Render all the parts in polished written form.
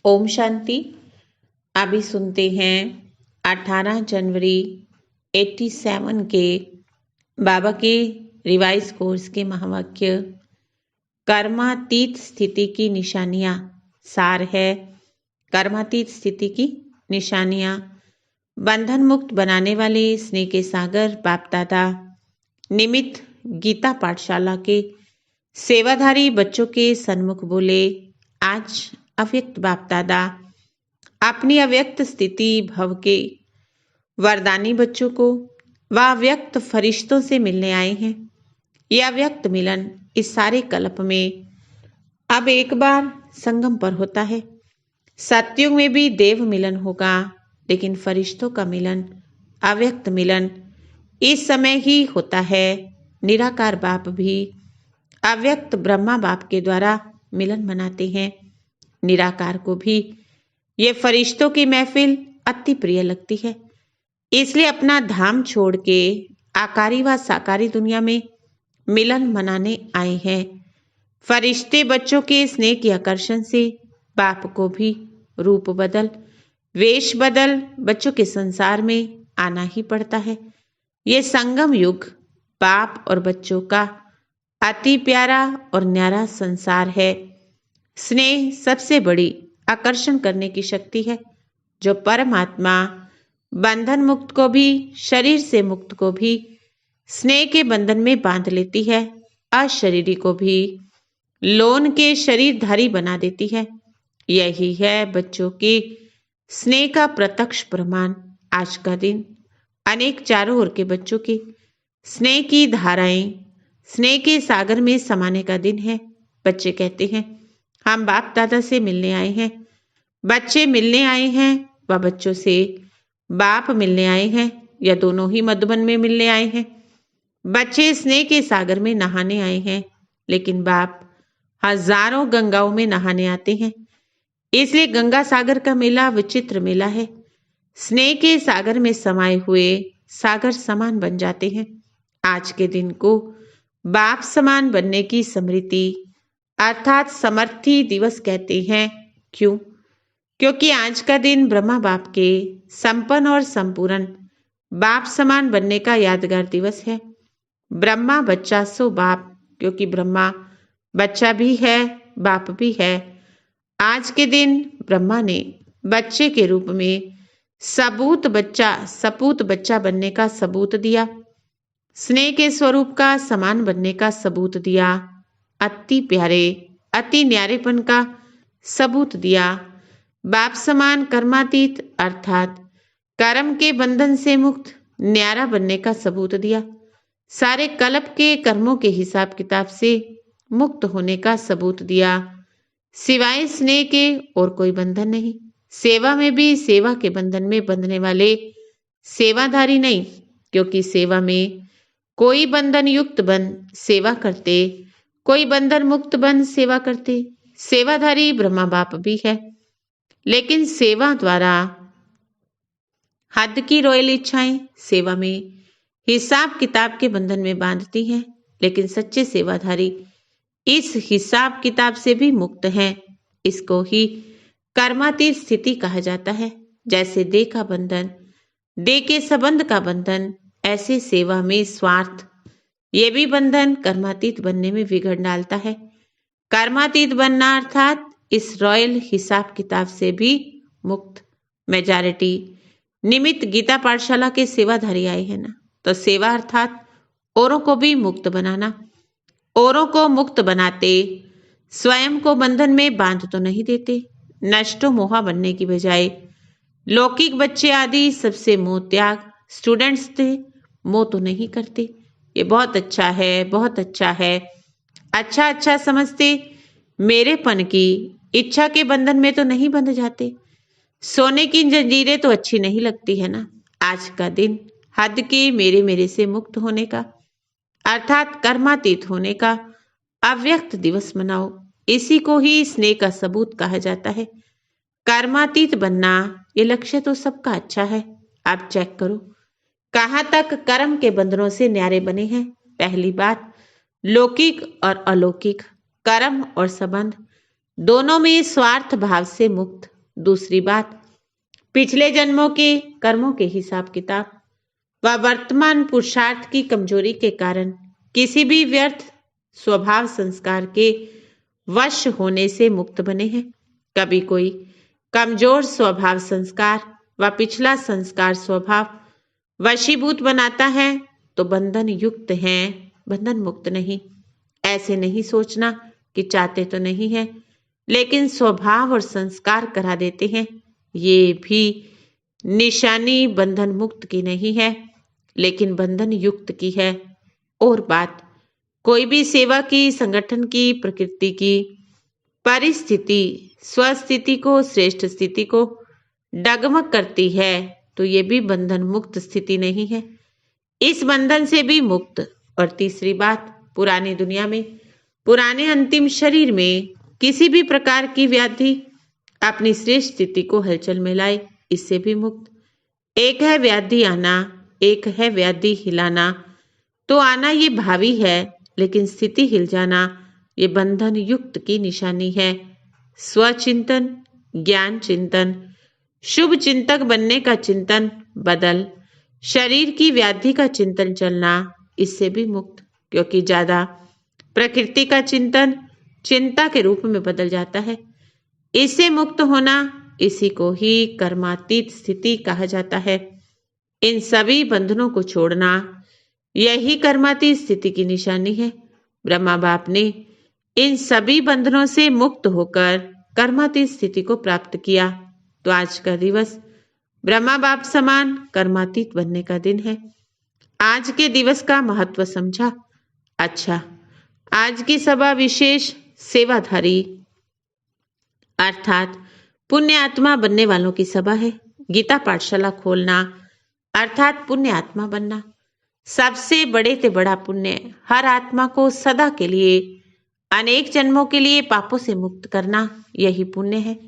ओम शांति। अभी सुनते हैं 18 जनवरी 87 के बाबा के रिवाइज कोर्स के महावाक्य। कर्मातीत स्थिति की निशानियां। सार है कर्मातीत स्थिति की निशानियां। बंधन मुक्त बनाने वाले स्नेह के सागर बाप दादा निमित्त गीता पाठशाला के सेवाधारी बच्चों के सन्मुख बोले। आज अव्यक्त बाप दादा अपनी अव्यक्त स्थिति भव के वरदानी बच्चों को व अव्यक्त फरिश्तों से मिलने आए हैं। यह अव्यक्त मिलन इस सारे कल्प में अब एक बार संगम पर होता है। सत्युग में भी देव मिलन होगा, लेकिन फरिश्तों का मिलन अव्यक्त मिलन इस समय ही होता है। निराकार बाप भी अव्यक्त ब्रह्मा बाप के द्वारा मिलन मनाते हैं। निराकार को भी ये फरिश्तों की महफिल अति प्रिय लगती है, इसलिए अपना धाम छोड़ के आकारी व साकारी दुनिया में मिलन मनाने आए हैं। फरिश्ते बच्चों के स्नेह के आकर्षण से बाप को भी रूप बदल वेश बदल बच्चों के संसार में आना ही पड़ता है। ये संगम युग बाप और बच्चों का अति प्यारा और न्यारा संसार है। स्नेह सबसे बड़ी आकर्षण करने की शक्ति है, जो परमात्मा बंधन मुक्त को भी शरीर से मुक्त को भी स्नेह के बंधन में बांध लेती है, अशरीरी को भी लोन के शरीरधारी बना देती है। यही है बच्चों के स्नेह का प्रत्यक्ष प्रमाण। आज का दिन अनेक चारों ओर के बच्चों के स्नेह की धाराएं स्नेह के सागर में समाने का दिन है। बच्चे कहते हैं हम बाप दादा से मिलने आए हैं। बच्चे मिलने आए हैं व बच्चों से बाप मिलने आए हैं, या दोनों ही मधुबन में मिलने आए हैं। बच्चे स्नेह के सागर में नहाने आए हैं, लेकिन बाप हजारों गंगाओं में नहाने आते हैं। इसलिए गंगा सागर का मेला विचित्र मेला है। स्नेह के सागर में समाये हुए सागर समान बन जाते हैं। आज के दिन को बाप समान बनने की स्मृति अर्थात समर्थी दिवस कहते हैं। क्यों? क्योंकि आज का दिन ब्रह्मा बाप के संपन्न और संपूर्ण बाप समान बनने का यादगार दिवस है। ब्रह्मा बच्चा सो बाप, क्योंकि ब्रह्मा बच्चा भी है बाप भी है। आज के दिन ब्रह्मा ने बच्चे के रूप में सपूत बच्चा बनने का सबूत दिया। स्नेह के स्वरूप का समान बनने का सबूत दिया। अति प्यारे अति न्यारेपन का सबूत दिया। बाप समान कर्मातीत अर्थात कर्म के बंधन से मुक्त न्यारा बनने का सबूत दिया। सारे कल्प के कर्मों के हिसाब किताब से मुक्त होने का सबूत दिया। सिवाय स्नेह के और कोई बंधन नहीं। सेवा में भी सेवा के बंधन में बंधने वाले सेवाधारी नहीं, क्योंकि सेवा में कोई बंधन युक्त बन सेवा करते, कोई बंधन मुक्त बन सेवा करते। सेवाधारी ब्रह्मा बाप भी है, लेकिन सेवा द्वारा हद की रोयल इच्छाएं सेवा में हिसाब किताब के बंधन में बांधती हैं, लेकिन सच्चे सेवाधारी इस हिसाब किताब से भी मुक्त हैं। इसको ही कर्मातीत स्थिति कहा जाता है। जैसे देह का बंधन, देह के संबंध का बंधन, ऐसे सेवा में स्वार्थ ये भी बंधन कर्मातीत बनने में बिगड़ डालता है। कर्मातीत बनना अर्थात इस रॉयल हिसाब किताब से भी मुक्त। मेजॉरिटी निमित्त गीता पाठशाला के सेवाधारी आए हैं ना, तो सेवा अर्थात औरों को भी मुक्त बनाना। औरों को मुक्त बनाते स्वयं को बंधन में बांध तो नहीं देते। नष्टो मोहा बनने की बजाय लौकिक बच्चे आदि सबसे मोह त्याग स्टूडेंट्स थे, मोह तो नहीं करते। ये बहुत अच्छा है, बहुत अच्छा है, अच्छा अच्छा समझते। मेरेपन की इच्छा के बंधन में तो नहीं बंध जाते। सोने की जंजीरें तो अच्छी नहीं लगती है ना। आज का दिन हद के मेरे से मुक्त होने का अर्थात कर्मातीत होने का अव्यक्त दिवस मनाओ। इसी को ही स्नेह का सबूत कहा जाता है। कर्मातीत बनना ये लक्ष्य तो सबका अच्छा है। आप चेक करो कहाँ तक कर्म के बंधनों से न्यारे बने हैं। पहली बात, लौकिक और अलौकिक कर्म और संबंध दोनों में स्वार्थ भाव से मुक्त दूसरी बात, पिछले जन्मों के कर्मों के हिसाब किताब व वर्तमान पुरुषार्थ की कमजोरी के कारण किसी भी व्यर्थ स्वभाव संस्कार के वश होने से मुक्त बने हैं। कभी कोई कमजोर स्वभाव संस्कार व पिछला संस्कार स्वभाव वशीभूत बनाता है तो बंधन युक्त हैं, बंधन मुक्त नहीं। ऐसे नहीं सोचना कि चाहते तो नहीं है लेकिन स्वभाव और संस्कार करा देते हैं, ये भी निशानी बंधन मुक्त की नहीं है लेकिन बंधन युक्त की है। और बात, कोई भी सेवा की, संगठन की, प्रकृति की परिस्थिति स्वस्थिति को, श्रेष्ठ स्थिति को डगमग करती है तो ये भी बंधन मुक्त स्थिति नहीं है, इस बंधन से भी मुक्त। और तीसरी बात, पुरानी दुनिया में, पुराने अंतिम शरीर में किसी भी प्रकार की व्याधि अपनी श्रेष्ठ स्थिति को हलचल में लाए, इससे भी मुक्त। एक है व्याधि आना, एक है व्याधि हिलाना। तो आना ये भावी है लेकिन स्थिति हिल जाना ये बंधन युक्त की निशानी है। स्वचिंतन, ज्ञान चिंतन, शुभ चिंतक बनने का चिंतन बदल, शरीर की व्याधि का चिंतन चलना, इससे भी मुक्त। क्योंकि ज्यादा प्रकृति का चिंतन चिंता के रूप में बदल जाता है, इससे मुक्त होना, इसी को ही कर्मातीत स्थिति कहा जाता है। इन सभी बंधनों को छोड़ना यही कर्मातीत स्थिति की निशानी है। ब्रह्मा बाप ने इन सभी बंधनों से मुक्त होकर कर्मातीत स्थिति को प्राप्त किया। तो आज का दिवस ब्रह्मा बाप समान कर्मातीत बनने का दिन है। आज के दिवस का महत्व समझा? अच्छा, आज की सभा विशेष सेवाधारी अर्थात पुण्य आत्मा बनने वालों की सभा है। गीता पाठशाला खोलना अर्थात पुण्य आत्मा बनना सबसे बड़े से बड़ा पुण्य, हर आत्मा को सदा के लिए, अनेक जन्मों के लिए पापों से मुक्त करना, यही पुण्य है।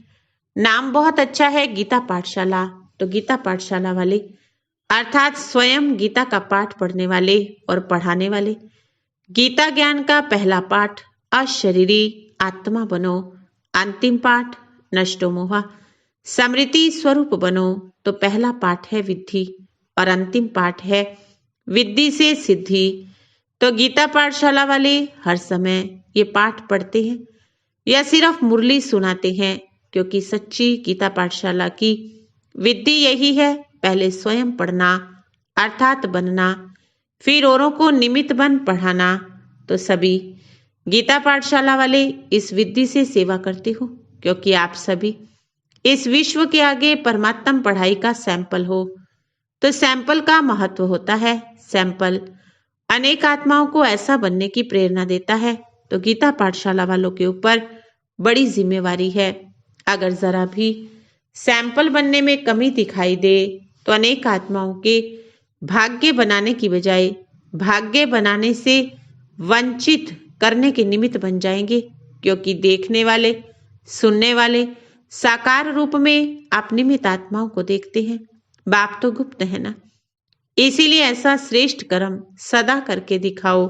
नाम बहुत अच्छा है गीता पाठशाला, तो गीता पाठशाला वाले अर्थात स्वयं गीता का पाठ पढ़ने वाले और पढ़ाने वाले, गीता ज्ञान का पहला पाठ अशरीरी आत्मा बनो, अंतिम पाठ नष्टो मोहा समृति स्वरूप बनो। तो पहला पाठ है विद्धि और अंतिम पाठ है विद्धि से सिद्धि। तो गीता पाठशाला वाले हर समय ये पाठ पढ़ते हैं या सिर्फ मुरली सुनाते हैं, क्योंकि सच्ची गीता पाठशाला की विद्धि यही है, पहले स्वयं पढ़ना अर्थात बनना, फिर औरों को निमित्त बन पढ़ाना। तो सभी गीता पाठशाला वाले इस विद्धि से सेवा करते हो, क्योंकि आप सभी इस विश्व के आगे परमात्म पढ़ाई का सैंपल हो। तो सैंपल का महत्व होता है, सैंपल अनेक आत्माओं को ऐसा बनने की प्रेरणा देता है। तो गीता पाठशाला वालों के ऊपर बड़ी जिम्मेवारी है। अगर जरा भी सैंपल बनने में कमी दिखाई दे तो अनेक आत्माओं के भाग्य बनाने की बजाय भाग्य बनाने से वंचित करने के निमित्त बन जाएंगे, क्योंकि देखने वाले, सुनने वाले साकार रूप में आप निमित्त आत्माओं को देखते हैं, बाप तो गुप्त है ना। इसीलिए ऐसा श्रेष्ठ कर्म सदा करके दिखाओ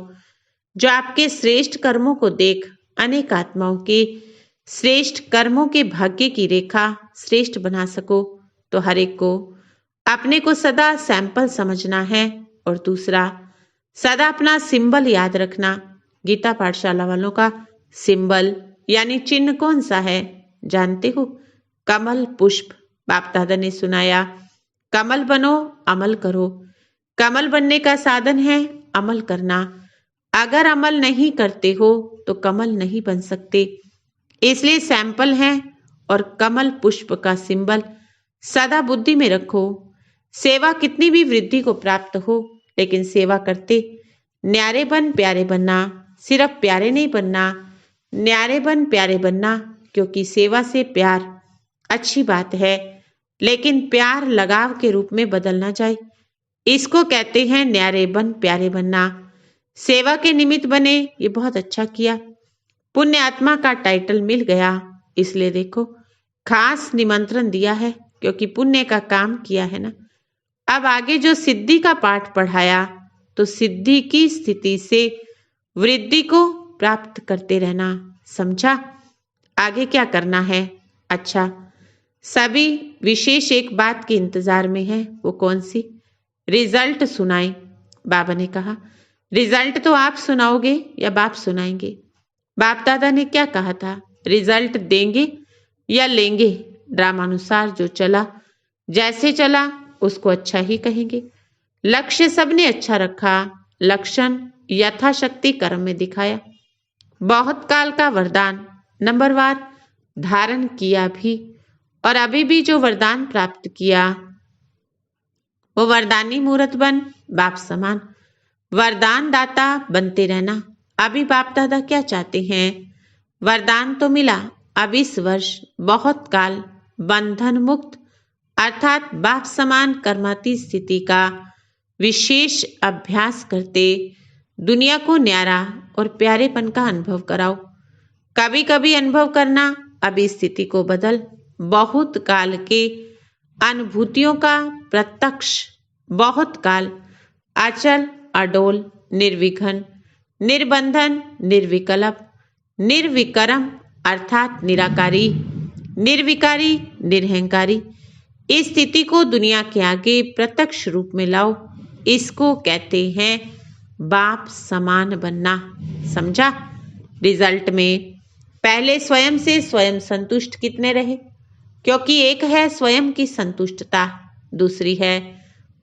जो आपके श्रेष्ठ कर्मों को देख अनेक आत्माओं के श्रेष्ठ कर्मों के भाग्य की रेखा श्रेष्ठ बना सको। तो हर एक को अपने को सदा सैंपल समझना है और दूसरा सदा अपना सिंबल याद रखना। गीता पाठशाला वालों का सिंबल यानी चिन्ह कौन सा है जानते हो? कमल पुष्प। बाप दादा ने सुनाया, कमल बनो, अमल करो। कमल बनने का साधन है अमल करना। अगर अमल नहीं करते हो तो कमल नहीं बन सकते। इसलिए सैंपल है और कमल पुष्प का सिंबल सदा बुद्धि में रखो। सेवा कितनी भी वृद्धि को प्राप्त हो, लेकिन सेवा करते न्यारे बन प्यारे बनना। सिर्फ प्यारे नहीं बनना, न्यारे बन प्यारे बनना, क्योंकि सेवा से प्यार अच्छी बात है, लेकिन प्यार लगाव के रूप में बदल ना जाए, इसको कहते हैं न्यारे बन प्यारे बनना। सेवा के निमित्त बने, ये बहुत अच्छा किया, पुण्य आत्मा का टाइटल मिल गया, इसलिए देखो खास निमंत्रण दिया है, क्योंकि पुण्य का काम किया है ना। अब आगे जो सिद्धि का पाठ पढ़ाया, तो सिद्धि की स्थिति से वृद्धि को प्राप्त करते रहना। समझा? आगे क्या करना है? अच्छा, सभी विशेष एक बात के इंतजार में है। वो कौन सी? रिजल्ट सुनाए। बाबा ने कहा, रिजल्ट तो आप सुनाओगे या बाप सुनाएंगे? बाप दादा ने क्या कहा था? रिजल्ट देंगे या लेंगे? ड्रामानुसार जो चला, जैसे चला उसको अच्छा ही कहेंगे। लक्ष्य सबने अच्छा रखा, लक्षण यथाशक्ति कर्म में दिखाया। बहुत काल का वरदान नंबरवार धारण किया भी, और अभी भी जो वरदान प्राप्त किया वो वरदानी मूर्त बन बाप समान वरदान दाता बनते रहना। अभी बाप दादा क्या चाहते हैं? वरदान तो मिला, अब इस वर्ष बहुत काल बंधन मुक्त अर्थात बाप समान कर्माती स्थिति का विशेष अभ्यास करते दुनिया को न्यारा और प्यारेपन का अनुभव कराओ। कभी कभी अनुभव करना, अभी स्थिति को बदल बहुत काल के अनुभूतियों का प्रत्यक्ष, बहुत काल अचल अडोल निर्विघ्न निर्बंधन निर्विकल्प निर्विक्रम अर्थात निराकारी निर्विकारी निरहंकारी इस स्थिति को दुनिया के आगे प्रत्यक्ष रूप में लाओ। इसको कहते हैं बाप समान बनना। समझा? रिजल्ट में पहले स्वयं से स्वयं संतुष्ट कितने रहे? क्योंकि एक है स्वयं की संतुष्टता, दूसरी है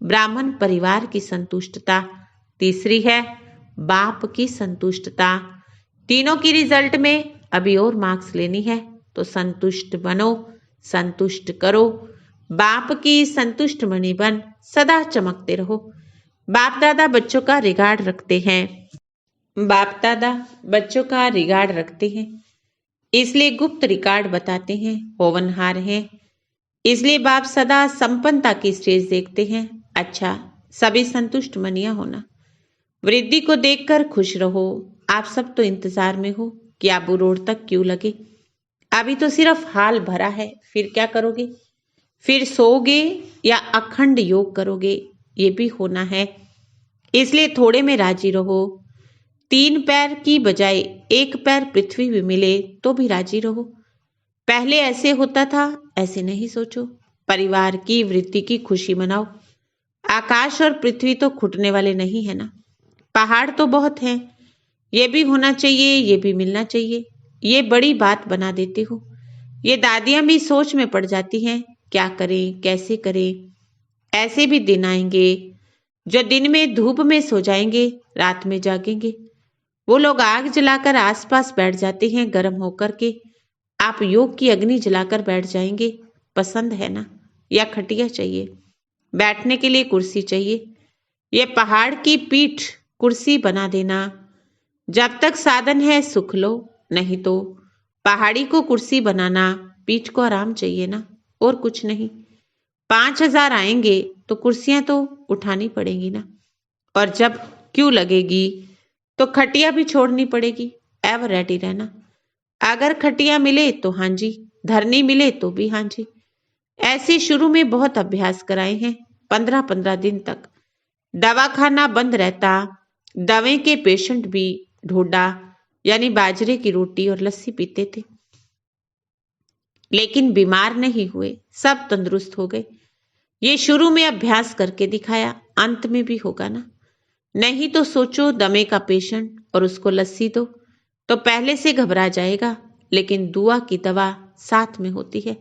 ब्राह्मण परिवार की संतुष्टता, तीसरी है बाप की संतुष्टता। तीनों की रिजल्ट में अभी और मार्क्स लेनी है तो संतुष्ट बनो, संतुष्ट करो। बाप की संतुष्ट मणि बन सदा चमकते रहो। बाप दादा बच्चों का रिगार्ड रखते हैं। बाप दादा बच्चों का रिगार्ड रखते हैं, इसलिए गुप्त रिकॉर्ड बताते हैं, होवनहार हैं। इसलिए बाप सदा संपन्नता की स्टेज देखते हैं। अच्छा, सभी संतुष्ट मनिया होना। वृद्धि को देखकर खुश रहो। आप सब तो इंतजार में हो कि आबू रोड तक क्यों लगे। अभी तो सिर्फ हाल भरा है, फिर क्या करोगे? फिर सोओगे या अखंड योग करोगे? ये भी होना है, इसलिए थोड़े में राजी रहो। 3 पैर की बजाय 1 पैर पृथ्वी भी मिले तो भी राजी रहो। पहले ऐसे होता था, ऐसे नहीं सोचो। परिवार की वृद्धि की खुशी मनाओ। आकाश और पृथ्वी तो खुटने वाले नहीं है ना। पहाड़ तो बहुत हैं, ये भी होना चाहिए, ये भी मिलना चाहिए। ये बड़ी बात बना देते हो। ये दादियां भी सोच में पड़ जाती हैं, क्या करें कैसे करें। ऐसे भी दिन आएंगे जो दिन में धूप में सो जाएंगे, रात में जागेंगे। वो लोग आग जलाकर आसपास बैठ जाते हैं गर्म होकर के। आप योग की अग्नि जलाकर बैठ जाएंगे। पसंद है ना? या खटिया चाहिए? बैठने के लिए कुर्सी चाहिए। ये पहाड़ की पीठ कुर्सी बना देना। जब तक साधन है सुख लो, नहीं तो पहाड़ी को कुर्सी बनाना। पीठ को आराम चाहिए ना, और कुछ नहीं। 5000 आएंगे तो कुर्सियां तो उठानी पड़ेगी ना, और जब क्यों लगेगी तो खटिया भी छोड़नी पड़ेगी। एवर रेडी रहना। अगर खटिया मिले तो हाँ जी, धरनी मिले तो भी हाँ जी। ऐसे शुरू में बहुत अभ्यास कराए हैं, 15-15 दिन तक। दवाखाना बंद रहता, दवे के पेशेंट भी ढोडा यानी बाजरे की रोटी और लस्सी पीते थे, लेकिन बीमार नहीं हुए, सब तंदुरुस्त हो गए। ये शुरू में अभ्यास करके दिखाया, अंत में भी होगा ना। नहीं तो सोचो दमे का पेशेंट और उसको लस्सी दो तो पहले से घबरा जाएगा, लेकिन दुआ की दवा साथ में होती है,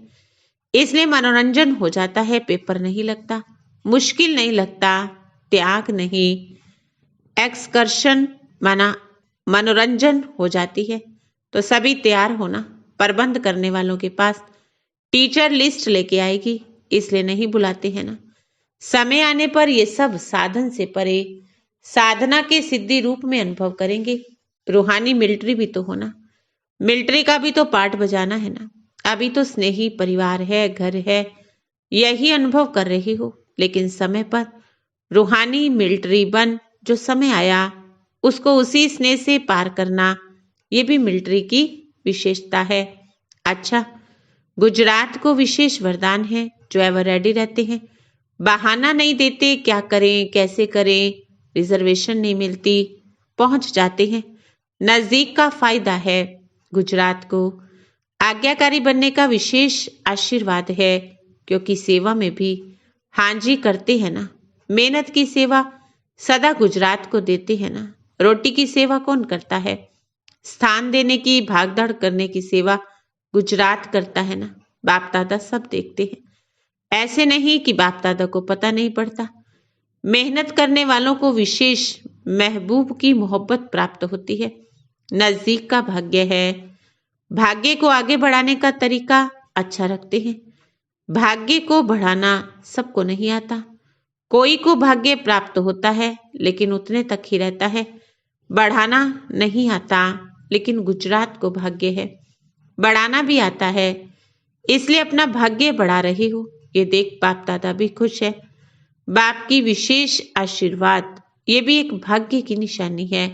इसलिए मनोरंजन हो जाता है। पेपर नहीं लगता, मुश्किल नहीं लगता, त्याग नहीं, एक्सकर्शन माना मनोरंजन हो जाती है। तो सभी तैयार होना। प्रबंध करने वालों के पास टीचर लिस्ट लेके आएगी, इसलिए नहीं बुलाते हैं ना। समय आने पर ये सब साधन से परे साधना के सिद्धि रूप में अनुभव करेंगे। रूहानी मिलिट्री भी तो होना, मिलिट्री का भी तो पार्ट बजाना है ना। अभी तो स्नेही परिवार है, घर है, यही अनुभव कर रही हो, लेकिन समय पर रूहानी मिलिट्री बन जो समय आया उसको उसी स्नेह से पार करना, ये भी मिलिट्री की विशेषता है। अच्छा, गुजरात को विशेष वरदान है, जो एवर रेडी रहते हैं, बहाना नहीं देते, क्या करें कैसे करें, रिजर्वेशन नहीं मिलती, पहुंच जाते हैं। नजदीक का फायदा है गुजरात को। आज्ञाकारी बनने का विशेष आशीर्वाद है, क्योंकि सेवा में भी हाँ जी करते हैं ना। मेहनत की सेवा सदा गुजरात को देते हैं ना। रोटी की सेवा कौन करता है? स्थान देने की, भागदौड़ करने की सेवा गुजरात करता है ना। बाप दादा सब देखते हैं। ऐसे नहीं कि बाप दादा को पता नहीं पड़ता। मेहनत करने वालों को विशेष महबूब की मोहब्बत प्राप्त होती है। नजदीक का भाग्य है। भाग्य को आगे बढ़ाने का तरीका अच्छा रखते हैं। भाग्य को बढ़ाना सबको नहीं आता। कोई को भाग्य प्राप्त होता है लेकिन उतने तक ही रहता है। बढ़ाना नहीं आता, लेकिन गुजरात को भाग्य है। बढ़ाना भी आता है, इसलिए अपना भाग्य बढ़ा रहे हो। ये देख बाप दादा भी खुश है। बाप की विशेष आशीर्वाद, ये भी एक भाग्य की निशानी है।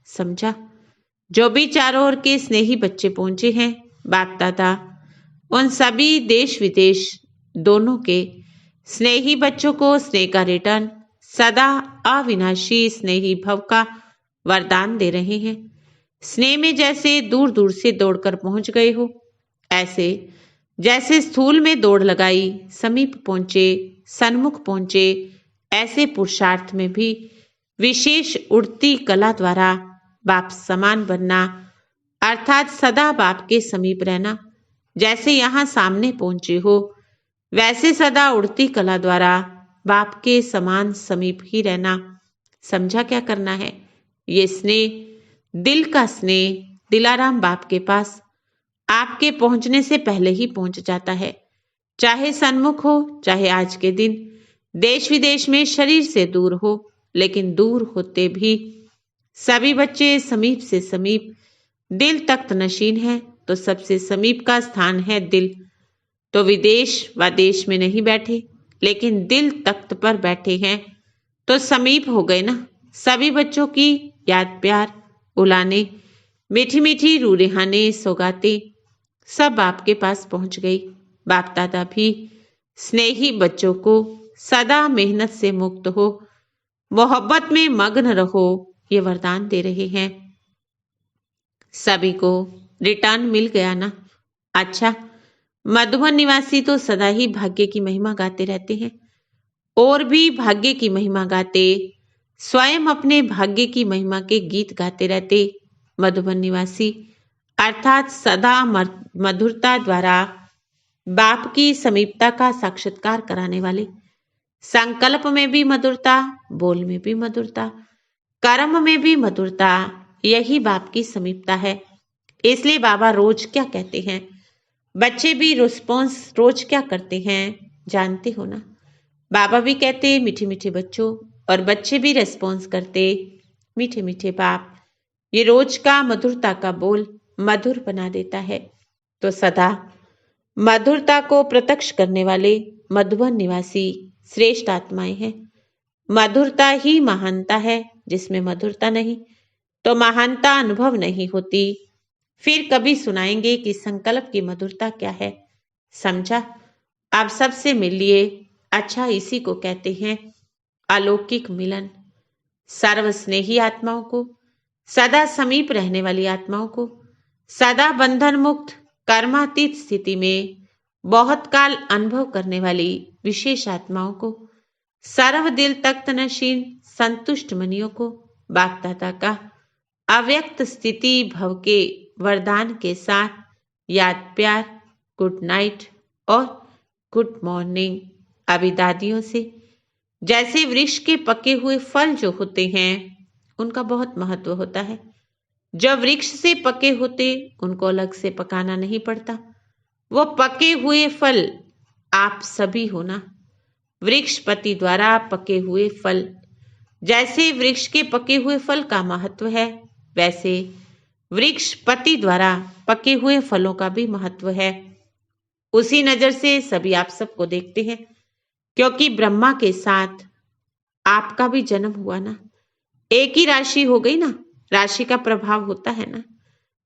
समझा? जो भी चारों ओर के स्नेही बच्चे पहुंचे हैं, बाप दादा उन सभी देश विदेश दोनों के स्नेही बच्चों को स्नेह का रिटर्न, सदा अविनाशी स्नेही भव का वरदान दे रहे हैं। स्नेह में जैसे दूर दूर से दौड़कर पहुंच गए हो, ऐसे जैसे स्थूल में दौड़ लगाई समीप पहुंचे, सन्मुख पहुंचे, ऐसे पुरुषार्थ में भी विशेष उड़ती कला द्वारा बाप समान बनना, अर्थात सदा बाप के समीप रहना। जैसे यहाँ सामने पहुंचे हो, वैसे सदा उड़ती कला द्वारा बाप के समान समीप ही रहना। समझा क्या करना है? ये स्नेह, दिल का स्नेह, दिलाराम बाप के पास आपके पहुंचने से पहले ही पहुंच जाता है। चाहे सन्मुख हो, चाहे आज के दिन देश विदेश में शरीर से दूर हो, लेकिन दूर होते भी सभी बच्चे समीप से समीप दिल तख्त नशीन है। तो सबसे समीप का स्थान है दिल। तो विदेश व देश में नहीं बैठे, लेकिन दिल तख्त पर बैठे हैं, तो समीप हो गए ना। सभी बच्चों की याद, प्यार, उलाने, मीठी मीठी रूरिहाने, सौगातें सब आपके पास पहुंच गई। बाप दादा भी स्नेही बच्चों को सदा मेहनत से मुक्त हो, मोहब्बत में मग्न रहो, ये वरदान दे रहे हैं। सभी को रिटर्न मिल गया ना? अच्छा, मधुबन निवासी तो सदा ही भाग्य की महिमा गाते रहते हैं, और भी भाग्य की महिमा गाते, स्वयं अपने भाग्य की महिमा के गीत गाते रहते। मधुबन निवासी अर्थात सदा मधुरता द्वारा बाप की समीपता का साक्षात्कार कराने वाले। संकल्प में भी मधुरता, बोल में भी मधुरता, कर्म में भी मधुरता, यही बाप की समीपता है। इसलिए बाबा रोज क्या कहते हैं, बच्चे भी रिस्पॉन्स रोज क्या करते हैं जानते हो ना? बाबा भी कहते मीठे मीठे बच्चों, और बच्चे भी रिस्पॉन्स करते मीठे मीठे बाप। ये रोज का मधुरता का बोल मधुर बना देता है। तो सदा मधुरता को प्रत्यक्ष करने वाले मधुबन निवासी श्रेष्ठ आत्माएं हैं। मधुरता ही महानता है। जिसमें मधुरता नहीं तो महानता अनुभव नहीं होती। फिर कभी सुनाएंगे कि संकल्प की मधुरता क्या है। समझा? आप सबसे मिलिए। अच्छा, इसी को कहते हैं अलौकिक मिलन। सर्वस्नेही आत्माओं को, सदा समीप रहने वाली आत्माओं को, सदा बंधन मुक्त कर्मातीत स्थिति में बहुत काल अनुभव करने वाली विशेष आत्माओं को, सर्व दिल तख्त नशीन संतुष्ट मनियों को बाप दादा का अव्यक्त स्थिति भव के वरदान के साथ याद, प्यार, गुड नाइट और गुड मॉर्निंग। अभी दादियों से जैसे वृक्ष के पके हुए फल जो होते हैं उनका बहुत महत्व होता है। जो वृक्ष से पके होते उनको अलग से पकाना नहीं पड़ता। वो पके हुए फल आप सभी हो ना। वृक्षपति द्वारा पके हुए फल, जैसे वृक्ष के पके हुए फल का महत्व है, वैसे वृक्षपति द्वारा पके हुए फलों का भी महत्व है। उसी नजर से सभी आप सबको देखते हैं, क्योंकि ब्रह्मा के साथ आपका भी जन्म हुआ ना। एक ही राशि हो गई ना, राशि का प्रभाव होता है ना।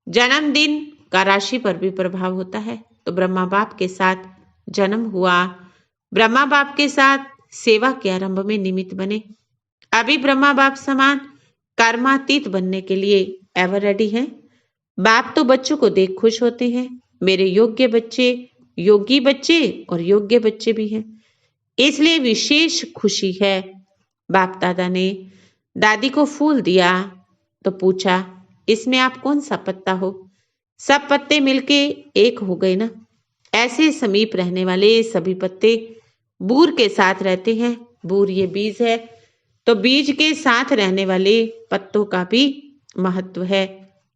जन्मदिन का राशि पर भी प्रभाव होता है। तो ब्रह्मा बाप के साथ जन्म हुआ, ब्रह्मा बाप के साथ सेवा के आरंभ में निमित्त बने। अभी ब्रह्मा बाप समान कर्मातीत बनने के लिए एवर रेडी हैं। बाप तो बच्चों को देख खुश होते हैं, मेरे योग्य बच्चे, योगी बच्चे और योग्य बच्चे भी हैं, इसलिए विशेष खुशी है। बाप दादा ने दादी को फूल दिया तो पूछा, इसमें आप कौन सा पत्ता हो? सब पत्ते मिलके एक हो गए ना। ऐसे समीप रहने वाले सभी पत्ते बूर के साथ रहते हैं। बूर ये बीज है, तो बीज के साथ रहने वाले पत्तों का भी महत्व है।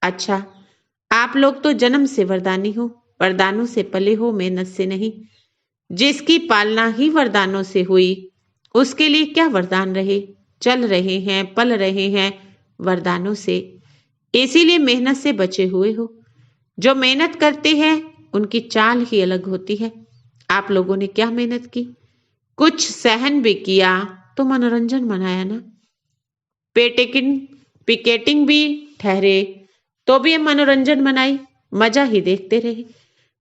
अच्छा, आप लोग तो जन्म से वरदानी हो, वरदानों से पले हो, मेहनत से नहीं। जिसकी पालना ही वरदानों से हुई, उसके लिए क्या वरदान रहे? चल रहे हैं, पल रहे हैं वरदानों से, इसीलिए मेहनत से बचे हुए हो। जो मेहनत करते हैं उनकी चाल ही अलग होती है। आप लोगों ने क्या मेहनत की? कुछ सहन भी किया तो मनोरंजन मनाया ना। पिकेटिंग भी ठहरे तो भी मनोरंजन मनाई, मजा ही देखते रहे।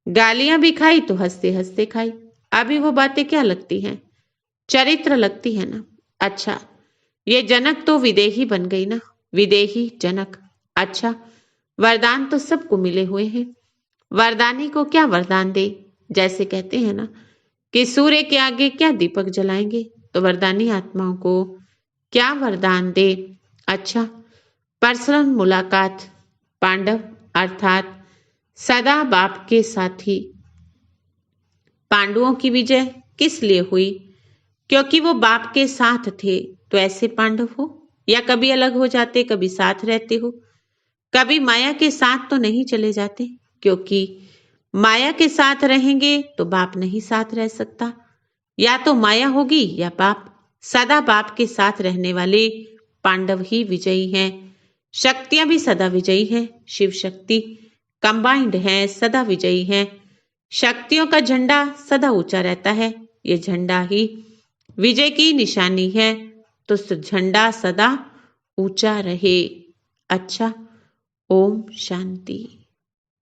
गालियां भी खाई तो हंसते हंसते खाई। अभी वो बातें क्या लगती हैं? चरित्र लगती है ना। अच्छा, ये जनक तो विदेही बन गई ना, विदेही जनक। अच्छा, वरदान तो सबको मिले हुए हैं, वरदानी को क्या वरदान दे? जैसे कहते हैं ना कि सूर्य के आगे क्या दीपक जलाएंगे, तो वरदानी आत्माओं को क्या वरदान दे? अच्छा, पर्सनल मुलाकात। पांडव अर्थात सदा बाप के साथी पांडवों की विजय किस लिए हुई? क्योंकि वो बाप के साथ थे। तो ऐसे पांडव हो या कभी अलग हो जाते, कभी साथ रहते हो, कभी माया के साथ तो नहीं चले जाते, क्योंकि माया के साथ रहेंगे तो बाप नहीं साथ रह सकता। या तो माया होगी या बाप। सदा बाप के साथ रहने वाले पांडव ही विजयी हैं। शक्तियां भी सदा विजयी हैं। शिव शक्ति कंबाइंड हैं, सदा विजयी हैं। शक्तियों का झंडा सदा ऊंचा रहता है। ये झंडा ही विजय की निशानी है, तो झंडा सदा ऊंचा रहे। अच्छा, ओम शांति।